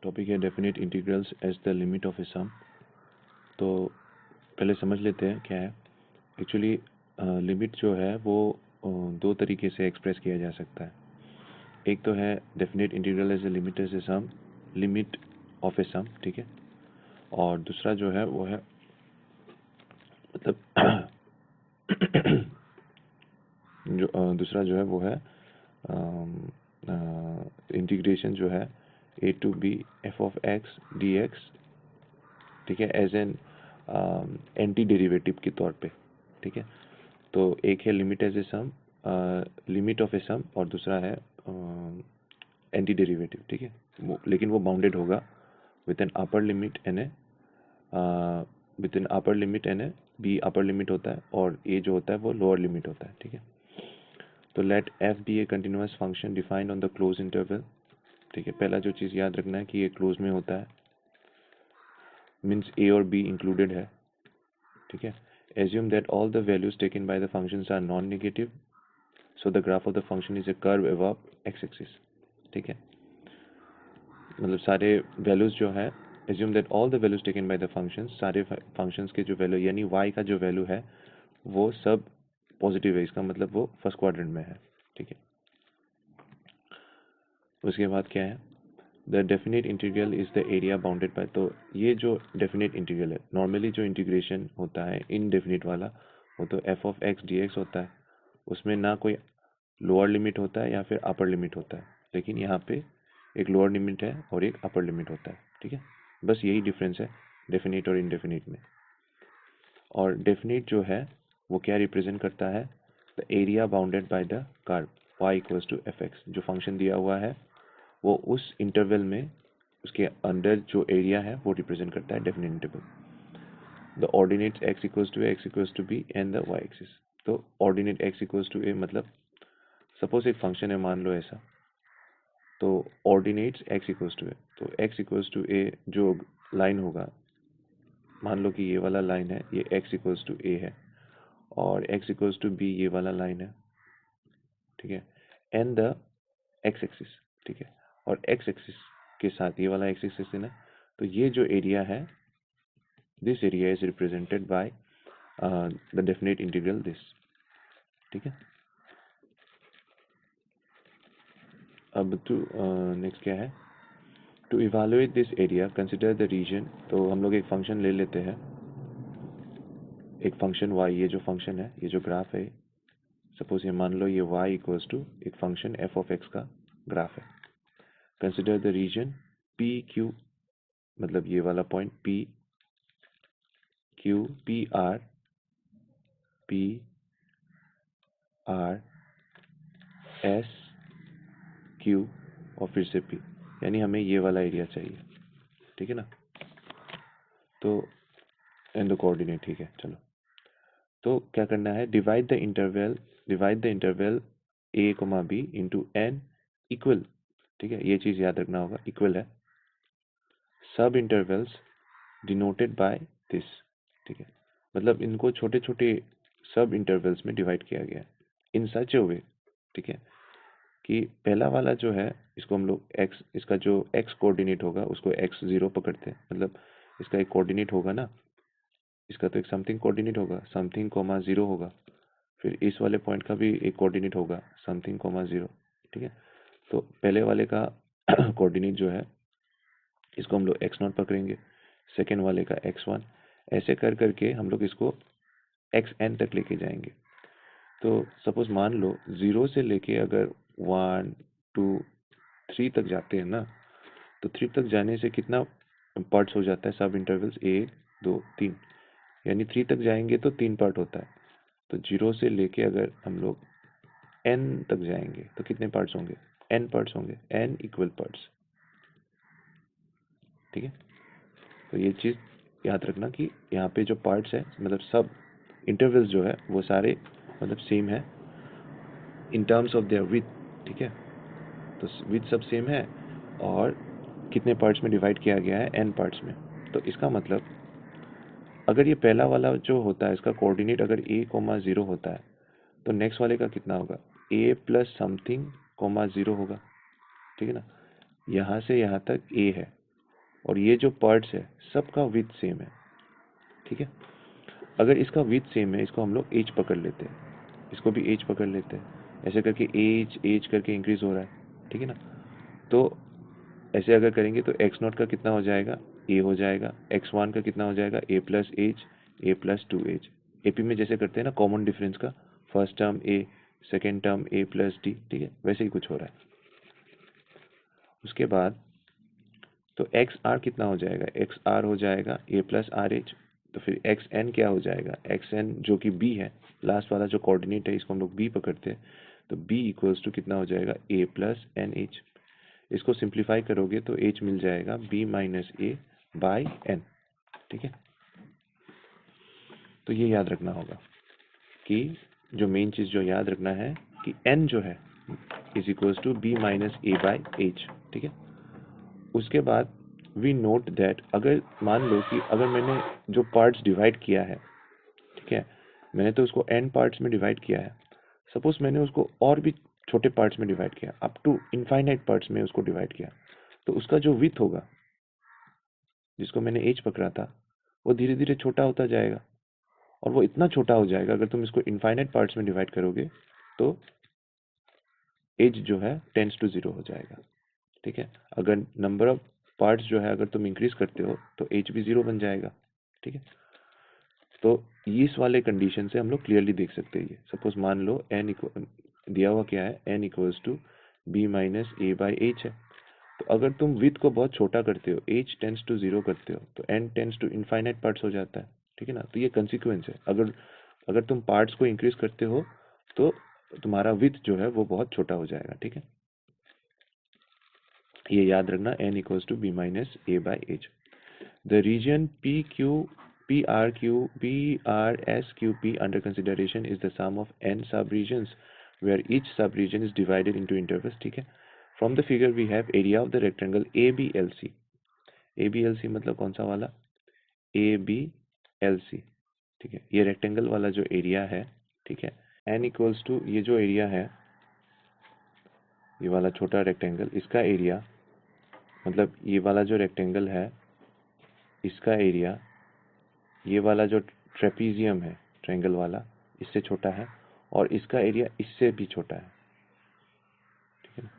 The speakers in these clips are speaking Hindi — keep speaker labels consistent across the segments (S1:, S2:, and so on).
S1: टॉपिक है definite integrals as the limit of a sum. तो पहले समझ लेते हैं क्या है एक्चुअली। लिमिट जो है वो दो तरीके से एक्सप्रेस किया जा सकता है। एक तो है definite integral as a limit as a sum, limit of a sum, ठीक है। और दूसरा जो है वो है मतलब दूसरा जो है वो है इंटीग्रेशन जो है a to b f of x dx, ठीक है, एज एन एंटी डेरिवेटिव के तौर पे, ठीक है। तो एक है limit as a sum, limit of a sum, और दूसरा है एंटी डेरिवेटिव, ठीक है। लेकिन वो बाउंडेड होगा with an upper limit an A, with an upper limit an A, B upper limit होता है और ए जो होता है वो लोअर लिमिट होता है, ठीक है। तो let F be a continuous function defined on the close interval, ठीक है। पहला जो चीज़ याद रखना है कि ये क्लोज में होता है, मीन्स ए और बी इंक्लूडेड है, ठीक है। Assume that all the values taken by the functions are non-negative, so the graph of the function is a curve above x-axis, ठीक है। मतलब सारे वैल्यूज जो है, assume that all the values taken by the functions, सारे फंक्शंस के जो वैल्यू यानी y का जो वैल्यू है वो सब पॉजिटिव है, इसका मतलब वो फर्स्ट क्वाड्रेंट में है, ठीक है। उसके बाद क्या है, the definite integral is the area bounded bye. तो ये जो डेफिनेट इंटीग्रल है, नॉर्मली जो इंटीग्रेशन होता है इनडेफिनेट वाला वो तो F of x D x होता है, उसमें ना कोई लोअर लिमिट होता है या फिर अपर लिमिट होता है, लेकिन यहाँ पे एक लोअर लिमिट है और एक अपर लिमिट होता है, ठीक है। बस यही डिफरेंस है डेफिनेट और इनडेफिनेट में। और डेफिनेट जो है वो क्या रिप्रेजेंट करता है, the area bounded by the curve y equals to F X. जो फंक्शन दिया हुआ है वो उस इंटरवल में उसके अंदर जो एरिया है वो रिप्रेजेंट करता है definite interval. The ordinates x equals to b and the y axis. तो ordinate x equals to a मतलब सपोज एक फंक्शन है, मान लो ऐसा, तो ordinates x equals to a, तो x इक्वल्स टू a जो लाइन होगा, मान लो कि ये वाला लाइन है, ये x इक्वल्स टू a है, और x इक्वल्स टू b ये वाला लाइन है, ठीक है, एंड द x एक्सिस, ठीक है। और x एक्सिस के साथ ये वाला x एक्सिस है ना, तो ये जो एरिया है, this area is represented by the definite integral this, ठीक है। अब तो नेक्स्ट क्या है, to evaluate this area consider the region. तो हम लोग एक फंक्शन ले लेते हैं, एक फंक्शन y, ये जो फंक्शन है, ये जो ग्राफ है, सपोज ये मान लो ये y इक्वल्स टू एक फंक्शन f ऑफ x का ग्राफ है। Consider the region p q, मतलब ये वाला point p q p r s q और फिर से p, यानी हमें ये वाला एरिया चाहिए, ठीक है ना। तो एंड द कोऑर्डिनेट, ठीक है। चलो, तो क्या करना है, divide the interval a comma b into n equal, ठीक है। ये चीज़ याद रखना होगा, इक्वल है, सब इंटरवल्स डिनोटेड बाय दिस, ठीक है। मतलब इनको छोटे छोटे सब इंटरवल्स में डिवाइड किया गया है इन सच ए वे, ठीक है, कि पहला वाला जो है इसको हम लोग x, इसका जो x कोऑर्डिनेट होगा उसको x0 पकड़ते हैं, मतलब इसका एक कोऑर्डिनेट होगा ना, इसका तो एक समथिंग कोऑर्डिनेट होगा, समथिंग कोमा 0 होगा, फिर इस वाले पॉइंट का भी एक कोऑर्डिनेट होगा, समथिंग कोमा 0, ठीक है। तो पहले वाले का कोऑर्डिनेट जो है इसको हम लोग x0 पकड़ेंगे, सेकेंड वाले का x1, ऐसे कर करके हम लोग इसको xn तक लेके जाएंगे। तो सपोज मान लो 0 से लेके अगर 1 2 3 तक जाते हैं ना, तो 3 तक जाने से कितना पार्ट्स हो जाता है सब इंटरवल्स, 1 2 3, यानी 3 तक जाएंगे तो 3 पार्ट होता है। तो 0 से लेके अगर हम लोग n तक जाएंगे तो कितने पार्ट्स होंगे, n पार्ट्स होंगे, n इक्वल पार्ट्स, ठीक है। तो ये चीज़ याद रखना कि यहाँ पे जो पार्ट्स है, मतलब सब इंटरवल्स जो है वो सारे मतलब सेम है in terms of their with, ठीक है। तो विथ सब सेम है और कितने पार्ट्स में डिवाइड किया गया है, n पार्ट्स में। तो इसका मतलब अगर ये पहला वाला जो होता है इसका कोऑर्डिनेट अगर a कोमा 0 होता है, तो नेक्स्ट वाले का कितना होगा, a प्लस समथिंग कोमा 0 होगा, ठीक है ना। यहाँ से यहाँ तक a है, और ये जो पार्ट्स है सबका विथ सेम है, ठीक है। अगर इसका विथ सेम है, इसको हम लोग एज पकड़ लेते हैं, इसको भी एज पकड़ लेते हैं, ऐसे करके एज एज करके इंक्रीज हो रहा है, ठीक है ना। तो ऐसे अगर करेंगे तो एक्स नॉट का कितना हो जाएगा, ए हो जाएगा, एक्स वन का कितना हो जाएगा, A plus as, A plus two as. AP में जैसे करते हैं ना कॉमन डिफरेंस का, फर्स्ट टर्म ए, सेकेंड टर्म ए प्लस डी, ठीक है, वैसे ही कुछ हो रहा है। उसके बाद तो एक्स आर कितना हो जाएगा, एक्स आर हो जाएगा ए प्लस आर एच। तो फिर एक्स एन क्या हो जाएगा, एक्स एन जो कि बी है, लास्ट वाला जो कोऑर्डिनेट है इसको हम लोग बी पकड़ते हैं, तो बी इक्वल्स टू कितना हो जाएगा, ए प्लस एन एच। इसको सिंप्लीफाई करोगे तो एच मिल जाएगा B minus A by N, ठीक है। तो ये याद रखना होगा कि जो मेन चीज़ जो याद रखना है कि एन जो है is equals to B minus A by H, ठीक है। उसके बाद वी नोट दैट अगर मान लो कि अगर मैंने जो पार्ट्स डिवाइड किया है, ठीक है, मैंने तो उसको एन पार्ट्स में डिवाइड किया है, सपोज मैंने उसको और भी छोटे पार्ट्स में डिवाइड किया, अप टू इनफाइनाइट पार्ट्स में उसको डिवाइड किया, तो उसका जो विथ होगा जिसको मैंने एज पकड़ा था वो धीरे धीरे छोटा होता जाएगा, और वो इतना छोटा हो जाएगा अगर तुम इसको इनफाइनाइट पार्ट्स में डिवाइड करोगे तो एज जो है टेंड्स टू जीरो हो जाएगा, ठीक है। अगर नंबर ऑफ पार्ट्स जो है अगर तुम इंक्रीज करते हो तो एच भी जीरो बन जाएगा, ठीक है। तो इस वाले कंडीशन से हम लोग क्लियरली देख सकते हैं। ये सपोज मान लो एन दिया हुआ क्या है, N equals to B minus A by H है। तो अगर तुम विथ को बहुत छोटा करते हो, एच टेंस टू जीरो करते हो, तो N tends to infinite parts हो जाता है, ठीक है ना। तो ये कंसिक्वेंस है, अगर अगर तुम पार्ट्स को इंक्रीज करते हो तो तुम्हारा विथ जो है वो बहुत छोटा हो जाएगा, ठीक है। ये याद रखना, n equals to B minus A by H. The region P Q P R S Q P under consideration is the sum of n sub-regions where each sub-region is divided into intervals, ठीक है। From the figure we have area of the rectangle ABLC। ABLC मतलब कौन सा वाला, ABLC, ठीक है। ये रेक्टेंगल वाला जो एरिया है, ठीक है, n इक्वल्स टू ये जो एरिया है, ये वाला छोटा रेक्टेंगल, इसका एरिया मतलब ये वाला जो रेक्टेंगल है इसका एरिया, ये वाला जो ट्रेपीजियम है ट्रायंगल वाला इससे छोटा है, और इसका एरिया इससे भी छोटा है, ठीक है ना,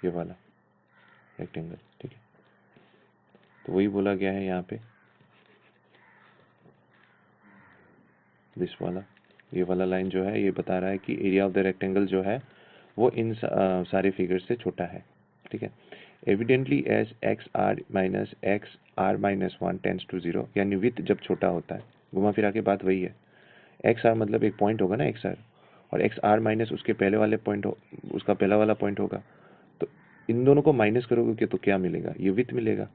S1: ये वाला रेक्टेंगल, ठीक है। तो वही बोला गया है यहाँ पे, दिस वाला, ये वाला लाइन जो है ये बता रहा है कि एरिया ऑफ द रेक्टेंगल जो है वो इन सारे फिगर से छोटा है, ठीक है। Evidently as X R minus one tends to zero, यानी विथ जब छोटा होता है, घुमा फिरा के बात वही है, एक्स आर मतलब एक पॉइंट होगा ना एक्स आर, और एक्स आर माइनस उसके पहले वाले पॉइंट हो, उसका पहला वाला पॉइंट होगा, तो इन दोनों को माइनस करोगे तो क्या मिलेगा, ये विथ मिलेगा।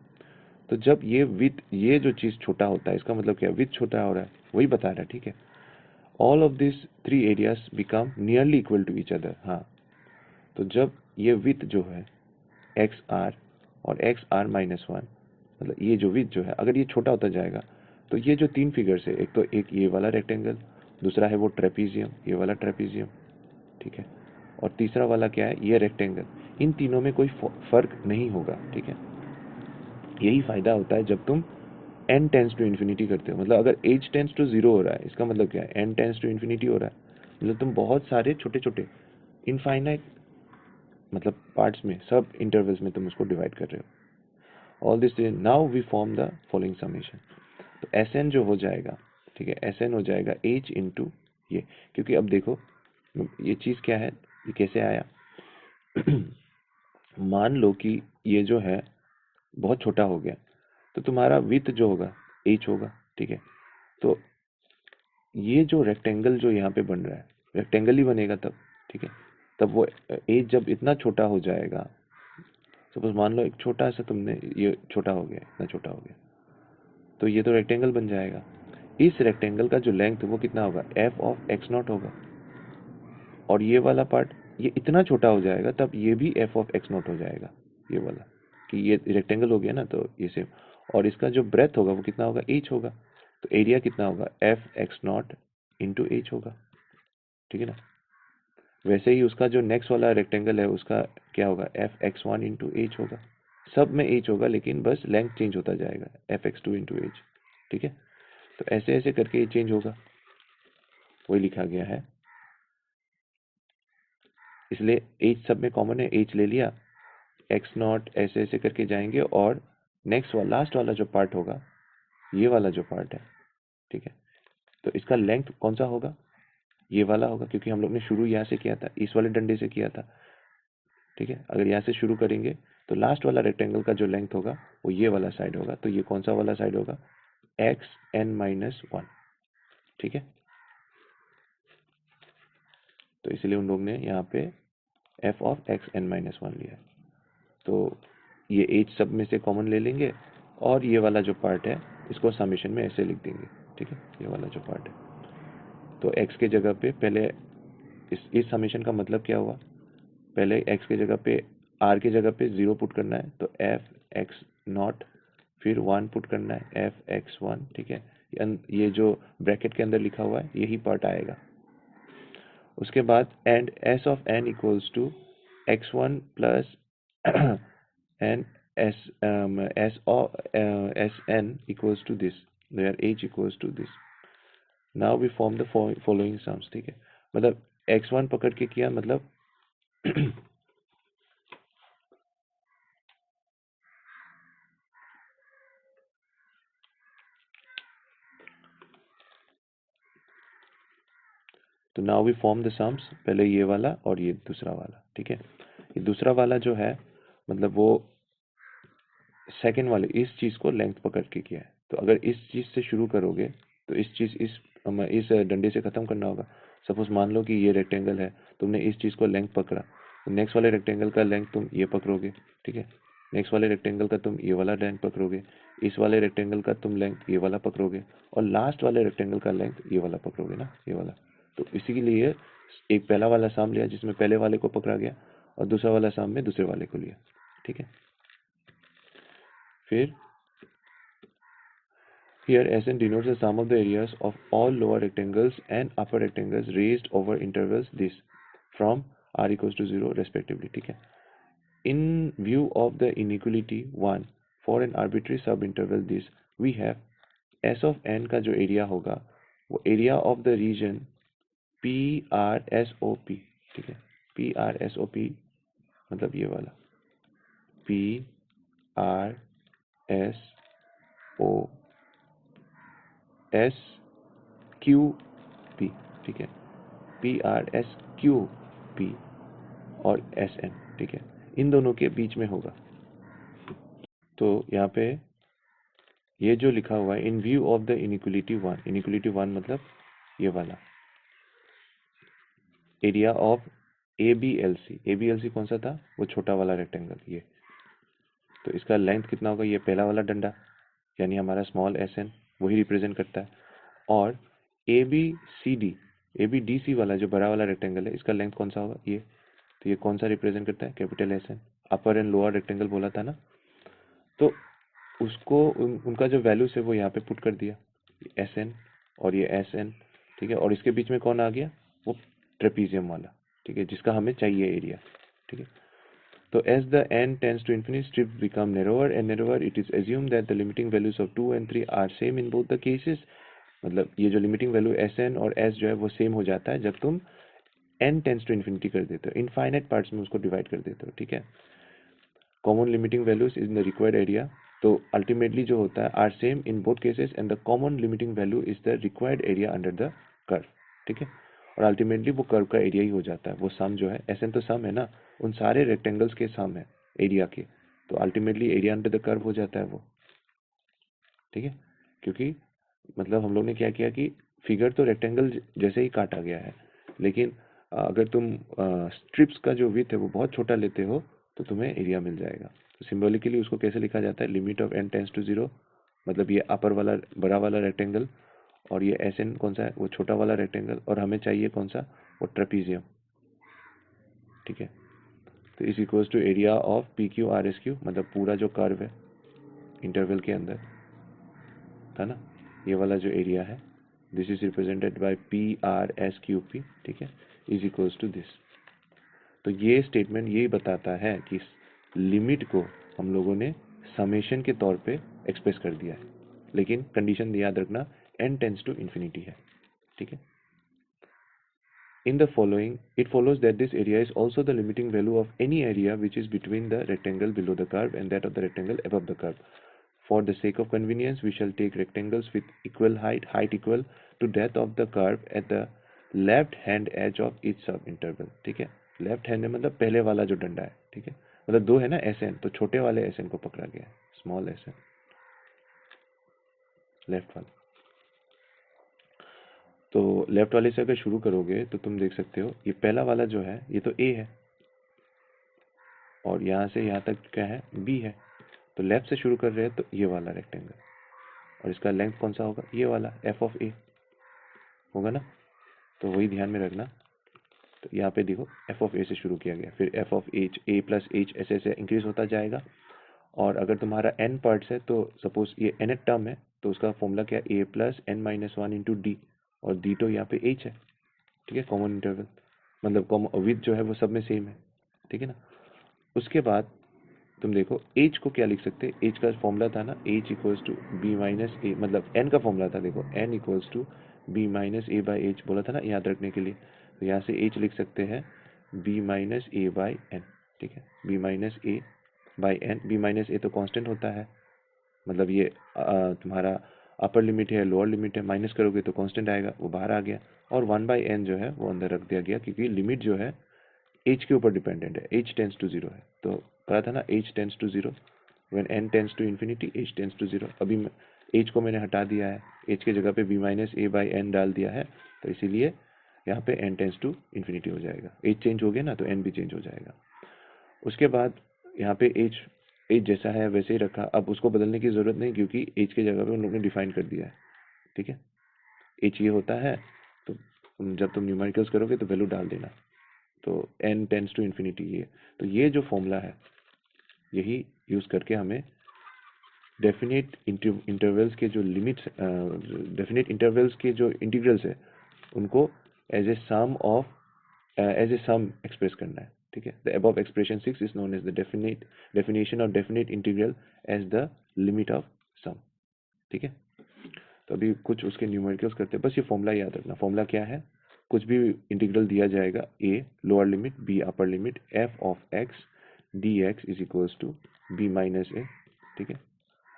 S1: तो जब ये विथ, ये जो चीज़ छोटा होता है इसका मतलब क्या, विथ छोटा हो रहा है, वही बता रहा है, ठीक है। All of this three areas become nearly equal to each other, हाँ। तो जब ये विथ जो है एक्स आर और एक्स आर माइनस वन, मतलब ये जो विथ जो है अगर ये छोटा होता जाएगा तो ये जो तीन फिगर्स है, एक तो एक ये वाला रेक्टेंगल, दूसरा है वो ट्रेपीजियम, ये वाला ट्रेपीजियम, ठीक है, और तीसरा वाला क्या है, ये रेक्टेंगल, इन तीनों में कोई फर्क नहीं होगा, ठीक है। यही फायदा होता है जब तुम n टेंस टू इन्फिनिटी करते हो, मतलब अगर h टेंस टू जीरो हो रहा है इसका मतलब क्या है, n टेंस टू इन्फिनिटी हो रहा है, मतलब तुम बहुत सारे छोटे छोटे इनफाइनाइट मतलब पार्ट्स में, सब इंटरवल्स में तुम उसको डिवाइड कर रहे हो। All this now we form the following summation. तो Sn जो हो जाएगा, ठीक है, Sn हो जाएगा h इंटू ये, क्योंकि अब देखो ये चीज़ क्या है, ये कैसे आया मान लो कि ये जो है बहुत छोटा हो गया, तो तुम्हारा विथ जो होगा h होगा, ठीक है। तो ये जो रेक्टेंगल जो यहाँ पे बन रहा है रेक्टेंगल ही बनेगा तब, ठीक है। तब वो एज जब इतना छोटा हो जाएगा, सपोज मान लो एक छोटा सा तुमने ये छोटा हो गया, इतना छोटा हो गया, तो ये तो रेक्टेंगल बन जाएगा। इस रेक्टेंगल का जो लेंथ वो कितना होगा, एफ ऑफ एक्स नॉट होगा, और ये वाला पार्ट ये इतना छोटा हो जाएगा तब ये भी एफ ऑफ एक्स नॉट हो जाएगा, ये वाला, कि ये रेक्टेंगल हो गया ना तो ये सेम, और इसका जो ब्रेथ होगा वो कितना होगा, एच होगा, तो एरिया कितना होगा, F x not into H होगा, ठीक है ना। वैसे ही उसका जो नेक्स्ट वाला रेक्टेंगल है उसका क्या होगा, F x one into H होगा, सब में h होगा, लेकिन बस लेंथ चेंज होता जाएगा, fx2 इंटू एच। ठीक है, तो ऐसे ऐसे करके ये चेंज होगा, वही लिखा गया है। इसलिए h सब में कॉमन है, h ले लिया, x नॉट ऐसे ऐसे करके जाएंगे, और नेक्स्ट वाला लास्ट वाला जो पार्ट होगा, ये वाला जो पार्ट है, ठीक है, तो इसका लेंथ कौन सा होगा, ये वाला होगा, क्योंकि हम लोग ने शुरू यहाँ से किया था, इस वाले डंडे से किया था। ठीक है, अगर यहाँ से शुरू करेंगे तो लास्ट वाला रेक्टेंगल का जो लेंथ होगा वो ये वाला साइड होगा, तो ये कौन सा वाला साइड होगा, xn-1। ठीक है, तो इसलिए उन लोग ने यहाँ पे f ऑफ xn-1 लिया है। तो ये h सब में से कॉमन ले लेंगे, और ये वाला जो पार्ट है इसको समेशन में ऐसे लिख देंगे। ठीक है, ये वाला जो पार्ट है, तो x के जगह पे पहले इस समेशन का मतलब क्या हुआ, पहले x के जगह पे r के जगह पे 0 पुट करना है, तो f x नॉट, फिर 1 पुट करना है f x1। ठीक है, ये जो ब्रैकेट के अंदर लिखा हुआ है यही पार्ट आएगा। उसके बाद and s of n equals to x1 plus and s n equals to this, where h equals to this. Now we form the following sums. ठीक है, मतलब x1 पकड़ के किया, मतलब तो now we form the sums, पहले ये वाला और ये दूसरा वाला। ठीक है, ये दूसरा वाला जो है मतलब वो सेकेंड वाले इस चीज़ को लेंथ पकड़ के किया है। तो अगर इस चीज़ से शुरू करोगे तो इस डंडे से ख़त्म करना होगा। सपोज मान लो कि ये रेक्टेंगल है, तुमने इस चीज़ को लेंथ पकड़ा, तो नेक्स्ट वाले रेक्टेंगल का लेंथ तुम ये पकड़ोगे। ठीक है, नेक्स्ट वाले रेक्टेंगल का तुम ये वाला लेंथ पकड़ोगे, इस वाले रेक्टेंगल का तुम लेंथ ये वाला पकड़ोगे, और लास्ट वाले रेक्टेंगल का लेंथ ये वाला पकड़ोगे ना, ये वाला। तो इसी के लिए एक पहला वाला साम लिया जिसमें पहले वाले को पकड़ा गया, और दूसरा वाला साम में दूसरे वाले को लिया। ठीक है, फिर here Sn denotes the sum of the areas of all lower rectangles and upper rectangles raised over intervals this from r equals to 0 respectively. ठीक है, in view of the inequality 1 for an arbitrary subinterval this, we have S of n का जो एरिया होगा वो area of the region PRSOP। ठीक है, PRSOP मतलब ये वाला PRSOSQP। ठीक है, PRSQP और SN। ठीक है, इन दोनों के बीच में होगा। तो यहाँ पे ये जो लिखा हुआ है इन view of the inequality 1, inequality 1 मतलब ये वाला एरिया ऑफ ABLC। ABLC कौन सा था, वो छोटा वाला रेक्टेंगल ये। तो इसका लेंथ कितना होगा, ये पहला वाला डंडा यानी हमारा स्मॉल SN वही रिप्रेजेंट करता है, और ABDC वाला जो बड़ा वाला रेक्टेंगल है इसका लेंथ कौन सा होगा, ये। तो ये कौन सा रिप्रेजेंट करता है, capital SN। Upper and lower rectangle बोला था ना, तो उसको उनका जो वैल्यूज है वो यहाँ पे पुट कर दिया, SN और ये SN। ठीक है, और इसके बीच में कौन आ गया, वो ट्रेपीजियम वाला। ठीक है, जिसका हमें चाहिए एरिया। ठीक है, तो as the n tends to infinity, strips become narrower and narrower. It is assumed that the limiting values of 2 and 3 are same in both the cases. मतलब ये जो लिमिटिंग वैल्यू SN और S जो है वो सेम हो जाता है जब तुम n टेंस टू इन्फिनिटी कर देते हो, इनफाइनाइट पार्ट्स में उसको डिवाइड कर देते हो। ठीक है, common limiting values in the required area, तो अल्टीमेटली जो होता है are same in both cases and the common limiting value is the required area under the curve. ठीक है, और अल्टीमेटली वो कर्व का एरिया ही हो जाता है, वो सम जो है SN तो सम है ना, उन सारे रेक्टेंगल्स के सम है एरिया के, तो ultimately area under the curve हो जाता है वो। ठीक है, क्योंकि मतलब हम लोग ने क्या किया कि फिगर तो रेक्टेंगल जैसे ही काटा गया है, लेकिन अगर तुम स्ट्रिप्स का जो विड्थ है वो बहुत छोटा लेते हो तो तुम्हें एरिया मिल जाएगा। तो सिंबॉलिकली उसको कैसे लिखा जाता है, limit of n tends to 0, मतलब ये अपर वाला बड़ा वाला रेक्टेंगल, और ये SN कौन सा है, वो छोटा वाला रेक्टेंगल, और हमें चाहिए कौन सा, वो ट्रेपीजियम। ठीक है, तो is equals to area of PQRSQ, मतलब पूरा जो कर्व है इंटरवल के अंदर था ना, ये वाला जो एरिया है, this is represented bye PRSQP। ठीक है, इज इक्वल्स टू दिस। तो ये स्टेटमेंट यही बताता है कि लिमिट को हम लोगों ने समेशन के तौर पे एक्सप्रेस कर दिया है, लेकिन कंडीशन याद रखना n टेंड्स टू इन्फिनिटी है, ठीक है। In the following, it follows that this area is also the limiting value of any area which is between the rectangle below the curve and that of the rectangle above the curve. For the sake of convenience, we shall take rectangles with equal height equal to that of the curve at the left hand edge of each sub interval, ठीक है। लेफ्ट हैंड में मतलब पहले वाला जो डंडा है, ठीक है, मतलब दो है ना SN, तो छोटे वाले SN को पकड़ा गया है, स्मॉल SN, लेफ्ट वाला। तो लेफ्ट वाले से अगर शुरू करोगे तो तुम देख सकते हो ये पहला वाला जो है ये तो A है, और यहाँ से यहाँ तक क्या है B है। तो लेफ्ट से शुरू कर रहे हैं तो ये वाला रेक्टेंगल, और इसका लेंथ कौन सा होगा, ये वाला f ऑफ a होगा ना। तो वही ध्यान में रखना। तो यहाँ पे देखो f ऑफ a से शुरू किया गया, फिर f of h, a plus h ऐसे ऐसे इंक्रीज होता जाएगा। और अगर तुम्हारा n पार्ट्स है तो सपोज ये nth टर्म है तो उसका फॉर्मूला क्या है, a plus n minus one into D, और d तो यहाँ पे h है, ठीक है, कॉमन इंटरवल, मतलब विथ जो है वो सब में सेम है, ठीक है ना। उसके बाद तुम देखो h को क्या लिख सकते हैं, h का फॉर्मूला था ना h equals to B minus A, मतलब n का फॉर्मूला था, देखो n equals to B minus A by H बोला था ना याद रखने के लिए। तो यहाँ से h लिख सकते हैं B minus A by N, ठीक है, B minus A by N. B minus A तो कांस्टेंट होता है, मतलब ये तुम्हारा अपर लिमिट है लोअर लिमिट है, माइनस करोगे तो कांस्टेंट आएगा, वो बाहर आ गया। और 1/n जो है वो अंदर रख दिया गया, क्योंकि लिमिट जो है h के ऊपर डिपेंडेंट है, h टेंस टू 0 है। तो कहा था ना h tends to 0, when n tends to infinity h tends to 0। अभी h को मैंने हटा दिया है, h की जगह पे b minus A by N डाल दिया है, तो इसीलिए यहाँ पे n टेंस टू इन्फिनिटी हो जाएगा। h चेंज हो गया ना तो n भी चेंज हो जाएगा। उसके बाद यहाँ पे h जैसा है वैसे ही रखा, अब उसको बदलने की ज़रूरत नहीं, क्योंकि h की जगह पे उन लोगों ने डिफाइन कर दिया है, ठीक है। h ये होता है, तो जब तुम न्यूमेरिकल्स करोगे तो वैल्यू डाल देना। तो n टेंस टू इन्फिनिटी ये, तो ये जो फॉर्मूला है यही यूज़ करके हमें डेफिनेट इंटरवल्स के जो लिमिट्स, डेफिनेट इंटरवल्स के जो इंटीग्रल्स है उनको एज ए सम एक्सप्रेस करना है, ठीक है। The above expression 6 is known as the definition of definite integral as the limit of sum, ठीक है। तो अभी कुछ उसके न्यूमेरिकल्स करते हैं, बस ये फॉर्मूला याद रखना। फॉर्मूला क्या है, कुछ भी इंटीग्रल दिया जाएगा, a lower limit b upper limit f of x dx is equals to b minus A, ठीक है,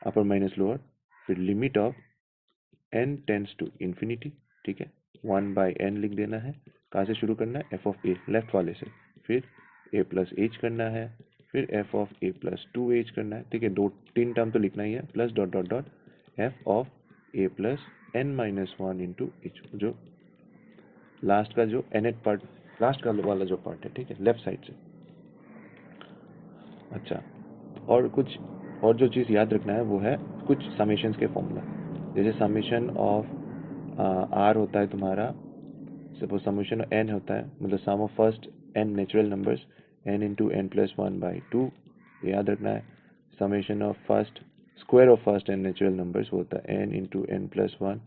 S1: अपर माइनस लोअर, फिर limit of n tends to infinity, ठीक है, 1/n लिख देना है। कहाँ से शुरू करना है, f ऑफ a लेफ्ट वाले से, फिर a प्लस h करना है, फिर f of a plus 2h करना है, ठीक है, तीन टर्म तो लिखना ही है, plus dot dot dot f of a plus n minus one into h, जो लास्ट का जो nth पार्ट, लास्ट का वाला जो पार्ट है, ठीक है, लेफ्ट साइड से। अच्छा, और कुछ और जो चीज़ याद रखना है वो है कुछ समेशंस के फॉर्मूला, जैसे समेशन ऑफ r होता है तुम्हारा, सपोज समेशन ऑफ n होता है, मतलब sum of first n natural numbers n into N plus one by two, याद रखना है। Summation of first square of first n natural numbers होता है n into N plus one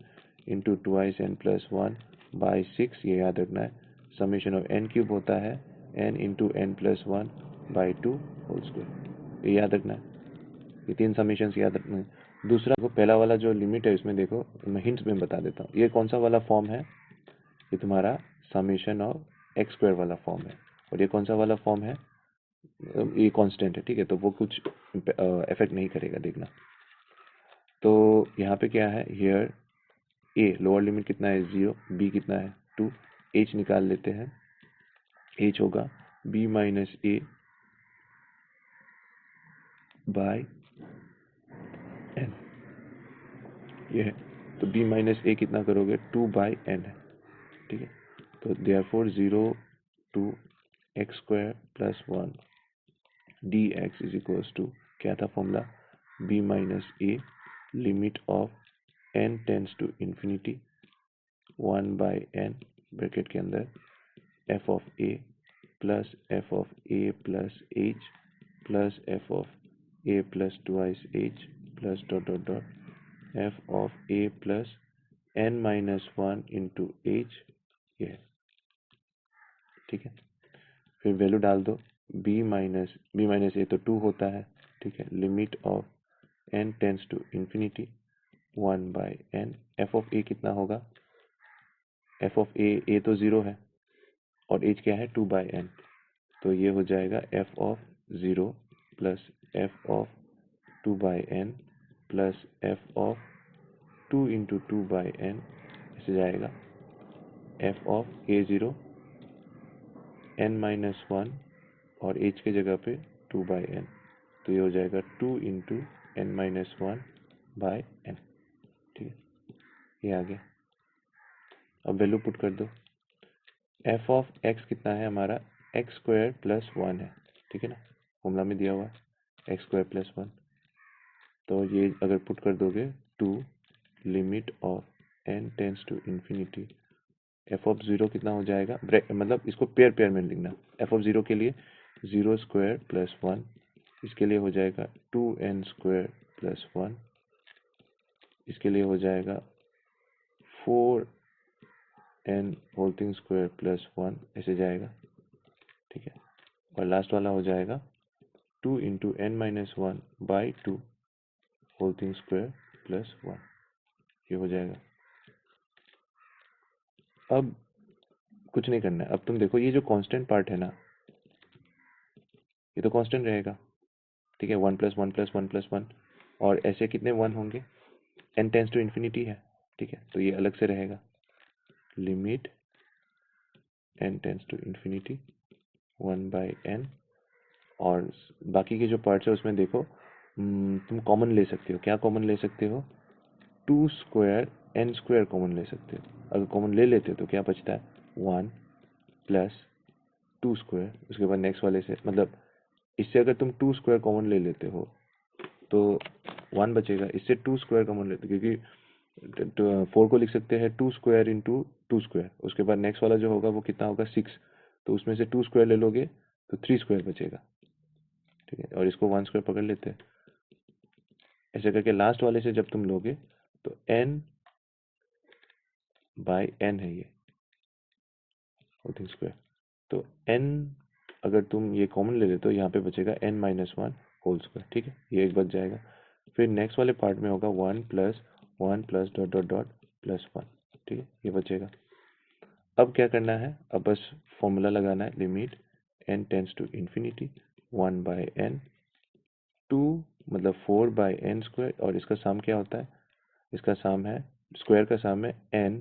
S1: into twice n plus one by six, ये याद रखना है। समेशन ऑफ n क्यूब होता है n into N plus one by two whole square, ये याद रखना है। ये तीन समेशंस याद रखना है। दूसरा को पहला वाला जो लिमिट है इसमें देखो, मैं हिंट्स में बता देता हूँ, ये कौन सा वाला फॉर्म है, ये तुम्हारा समेशन ऑफ एक्स स्क्वायर वाला फॉर्म है, और ये कौन सा वाला फॉर्म है, ये कांस्टेंट है, ठीक है, तो वो कुछ इफेक्ट नहीं करेगा, देखना। तो यहाँ पे क्या है, हियर ए लोअर लिमिट कितना है 0, बी कितना है 2, एच निकाल लेते हैं, एच होगा बी माइनस ए बाय एन, ये है। तो b माइनस ए कितना करोगे 2/n है, ठीक है। तो therefore 0 to X square plus one D X is equals to, क्या था formula, b minus A limit of n tends to infinity 1/n bracket के अंदर f of a plus f of a plus h plus f of a plus twice h plus dot dot dot f of a plus n minus one into h, ये, ठीक है। फिर वैल्यू डाल दो, b माइनस ए तो 2 होता है, ठीक है, limit of n tends to infinity 1/n। F of a कितना होगा, एफ ऑफ ए तो 0 है और एज क्या है 2/n, तो ये हो जाएगा f of 0 plus F of 2/n plus F of 2 into 2/n, ऐसे जाएगा एफ ऑफ a0 n-1 और एज के जगह पे 2/n, तो ये हो जाएगा 2 इंटू n-1/n। ठीक है, ये आ गया। अब वैल्यू पुट कर दो। एफ ऑफ एक्स कितना है हमारा, एक्स स्क्वायर प्लस 1 है, ठीक है ना, फॉर्मूला में दिया हुआ है एक्स स्क्वायर प्लस 1, तो ये अगर पुट कर दोगे 2 limit of n tends to infinity, F of 0 कितना हो जाएगा, मतलब इसको पेयर पेयर में लिखना, एफ ऑफ 0 के लिए 0 स्क्वायर प्लस 1, इसके लिए हो जाएगा 2n स्क्वायर प्लस 1, इसके लिए हो जाएगा 4n whole thing square plus 1, ऐसे जाएगा। ठीक है, और लास्ट वाला हो जाएगा 2 into n-1/2 whole thing square plus 1, ये हो जाएगा। अब कुछ नहीं करना है, अब तुम देखो ये जो कांस्टेंट पार्ट है ना, ये तो कांस्टेंट रहेगा, ठीक है, 1 प्लस 1 प्लस 1 प्लस 1, और ऐसे कितने 1 होंगे, n टेंस टू इन्फिनिटी है, ठीक है, तो ये अलग से रहेगा, limit n tends to infinity 1/n, और बाकी के जो पार्ट्स है उसमें देखो तुम कॉमन ले सकते हो, क्या कॉमन ले सकते हो, 2 स्क्वायर n स्क्वायर कॉमन ले सकते हो, अगर कॉमन ले लेते हो तो क्या बचता है 1 प्लस 2 स्क्वायर, उसके बाद नेक्स्ट वाले से, मतलब इससे अगर तुम 2 स्क्वायर कॉमन ले लेते हो तो 1 बचेगा, इससे 2 स्क्वायर कॉमन लेते, क्योंकि 4 को लिख सकते हैं 2 स्क्वायर इंटू 2 स्क्वायर, उसके बाद नेक्स्ट वाला जो होगा वो कितना होगा 6, तो उसमें से 2 स्क्वायर ले लोगे तो 3 स्क्वायर बचेगा, ठीक है, और इसको 1 स्क्वायर पकड़ लेते हैं, ऐसे करके लास्ट वाले से जब तुम लोगे तो n/n है ये होल थिंग स्क्वायर, तो n अगर तुम ये कॉमन ले लेते हो यहाँ पे बचेगा n-1 होल स्क्वायर, ठीक है, ये एक बच जाएगा। फिर नेक्स्ट वाले पार्ट में होगा 1 plus 1 plus dot dot dot plus 1, ठीक है, ये बचेगा। अब क्या करना है, अब बस फॉर्मूला लगाना है, limit n tends to infinity 1/n 2 मतलब 4/n स्क्वायर, और इसका सम क्या होता है, इसका सम है, स्क्वायर का सम है n,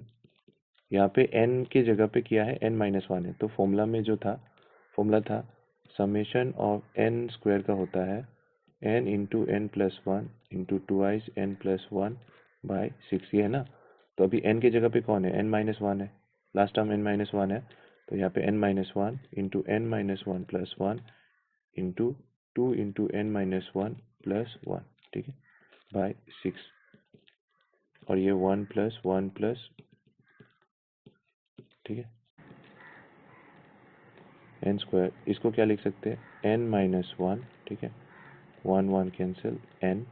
S1: यहाँ पे n के जगह पे किया है n-1 है, तो फॉर्मूला में जो था, फॉर्मूला था समेशन ऑफ n स्क्वायर का होता है n into n plus 1 into 2i n plus 1/6, ये है ना, तो अभी n के जगह पे कौन है, n-1 है, लास्ट टर्म n-1 है, तो यहाँ पे n-1 into n-1 plus 1 into 2 into n-1 plus 1, ठीक है, बाय 6, और ये 1 प्लस 1 प्लस, ठीक है, n स्क्वायर, इसको क्या लिख सकते हैं n-1, ठीक है, 1 1 कैंसिल n,